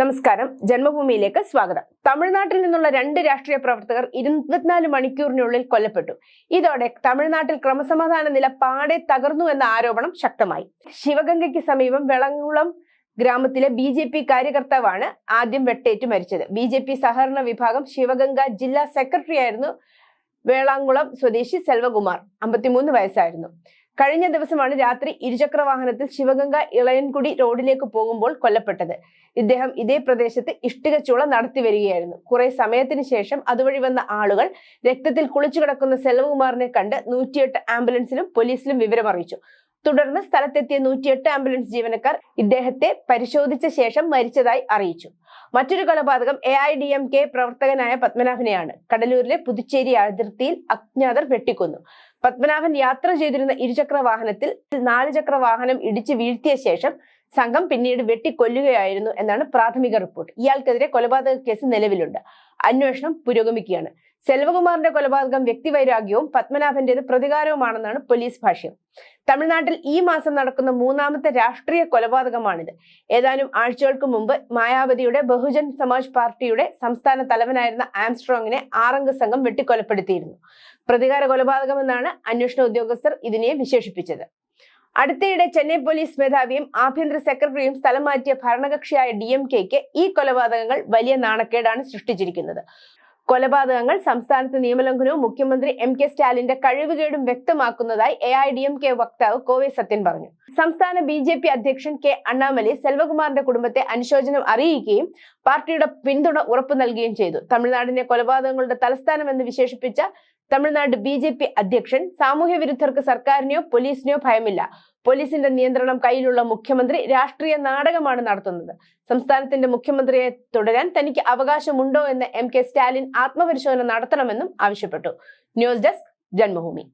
നമസ്കാരം, ജന്മഭൂമിയിലേക്ക് സ്വാഗതം. തമിഴ്നാട്ടിൽ നിന്നുള്ള 2 രാഷ്ട്രീയ പ്രവർത്തകർ 24 മണിക്കൂറിനുള്ളിൽ കൊല്ലപ്പെട്ടു. ഇതോടെ തമിഴ്നാട്ടിൽ ക്രമസമാധാന നില പാടെ തകർന്നു എന്ന ആരോപണം ശക്തമായി. ശിവഗംഗയ്ക്ക് സമീപം വെളങ്കുളം ഗ്രാമത്തിലെ BJP കാര്യകർത്താവാണ് ആദ്യം വെട്ടേറ്റ് മരിച്ചത്. BJP സഹകരണ വിഭാഗം ശിവഗംഗ ജില്ലാ സെക്രട്ടറിയായിരുന്നു വേളാങ്കുളം സ്വദേശി സെൽവകുമാർ. 53 വയസ്സായിരുന്നു. കഴിഞ്ഞ ദിവസമാണ് രാത്രി ഇരുചക്ര വാഹനത്തിൽ ശിവഗംഗ ഇളയൻകുടി റോഡിലേക്ക് പോകുമ്പോൾ കൊല്ലപ്പെട്ടത്. ഇദ്ദേഹം ഇതേ പ്രദേശത്ത് ഇഷ്ടികച്ചൂള നടത്തി വരികയായിരുന്നു. കുറെ സമയത്തിന് ശേഷം അതുവഴി വന്ന ആളുകൾ രക്തത്തിൽ കുളിച്ചു കിടക്കുന്ന സെൽവകുമാറിനെ കണ്ട് 108 ആംബുലൻസിലും പോലീസിലും വിവരമറിയിച്ചു. തുടർന്ന് സ്ഥലത്തെത്തിയ 108 ആംബുലൻസ് ജീവനക്കാർ ഇദ്ദേഹത്തെ പരിശോധിച്ച ശേഷം മരിച്ചതായി അറിയിച്ചു. മറ്റൊരു കൊലപാതകം AIDMK പ്രവർത്തകനായ പത്മനാഭനെയാണ്. കടലൂരിലെ പുതുച്ചേരി അതിർത്തിയിൽ അജ്ഞാതർ വെട്ടിക്കൊന്നു. പത്മനാഭൻ യാത്ര ചെയ്തിരുന്ന ഇരുചക്ര വാഹനത്തിൽ 4 ചക്ര വാഹനം ഇടിച്ച് വീഴ്ത്തിയ ശേഷം സംഘം പിന്നീട് വെട്ടിക്കൊല്ലുകയായിരുന്നു എന്നാണ് പ്രാഥമിക റിപ്പോർട്ട്. ഇയാൾക്കെതിരെ കൊലപാതക കേസ് നിലവിലുണ്ട്. അന്വേഷണം പുരോഗമിക്കുകയാണ്. സെൽവകുമാറിന്റെ കൊലപാതകം വ്യക്തിവൈരാഗ്യവും പത്മനാഭന്റേത് പ്രതികാരവുമാണെന്നാണ് പോലീസ് ഭാഷ്യം. തമിഴ്നാട്ടിൽ ഈ മാസം നടക്കുന്ന 3ാമത്തെ രാഷ്ട്രീയ കൊലപാതകമാണിത്. ഏതാനും ആഴ്ചകൾക്ക് മുമ്പ് മായാവതിയുടെ ബഹുജൻ സമാജ് പാർട്ടിയുടെ സംസ്ഥാന തലവനായിരുന്ന ആംസ്ട്രോങ്ങിനെ 6 അംഗ സംഘം വെട്ടിക്കൊലപ്പെടുത്തിയിരുന്നു. പ്രതികാര കൊലപാതകമെന്നാണ് അന്വേഷണ ഉദ്യോഗസ്ഥർ ഇതിനെ വിശേഷിപ്പിച്ചത്. അടുത്തിടെ ചെന്നൈ പോലീസ് മേധാവിയും ആഭ്യന്തര സെക്രട്ടറിയും സ്ഥലം മാറ്റിയ ഭരണകക്ഷിയായ DMKക്ക് ഈ കൊലപാതകങ്ങൾ വലിയ നാണക്കേടാണ് സൃഷ്ടിച്ചിരിക്കുന്നത്. കൊലപാതകങ്ങൾ സംസ്ഥാനത്ത് നിയമലംഘനവും മുഖ്യമന്ത്രി MK സ്റ്റാലിന്റെ കഴിവുകേടും വ്യക്തമാക്കുന്നതായി AIDMK വക്താവ് കോവെ സത്യൻ പറഞ്ഞു. സംസ്ഥാന BJP അധ്യക്ഷൻ K അണ്ണാമലൈ സെൽവകുമാറിന്റെ കുടുംബത്തെ അനുശോചനം അറിയിക്കുകയും പാർട്ടിയുടെ പിന്തുണ ഉറപ്പു നൽകുകയും ചെയ്തു. തമിഴ്നാടിനെ കൊലപാതകങ്ങളുടെ തലസ്ഥാനം എന്ന് വിശേഷിപ്പിച്ച തമിഴ്നാട് BJP അധ്യക്ഷൻ സാമൂഹ്യ വിരുദ്ധർക്ക് സർക്കാരിനെയോ പോലീസിനെയോ ഭയമില്ല. പോലീസിന്റെ നിയന്ത്രണം കയ്യിലുള്ള മുഖ്യമന്ത്രി രാഷ്ട്രീയ നാടകമാണ് നടത്തുന്നത്. സംസ്ഥാനത്തിന്റെ മുഖ്യമന്ത്രിയെ തുടരാൻ തനിക്ക് അവകാശമുണ്ടോ എന്ന് MK സ്റ്റാലിൻ ആത്മപരിശോധന നടത്തണമെന്നും ആവശ്യപ്പെട്ടു. News desk, Janmabhumi.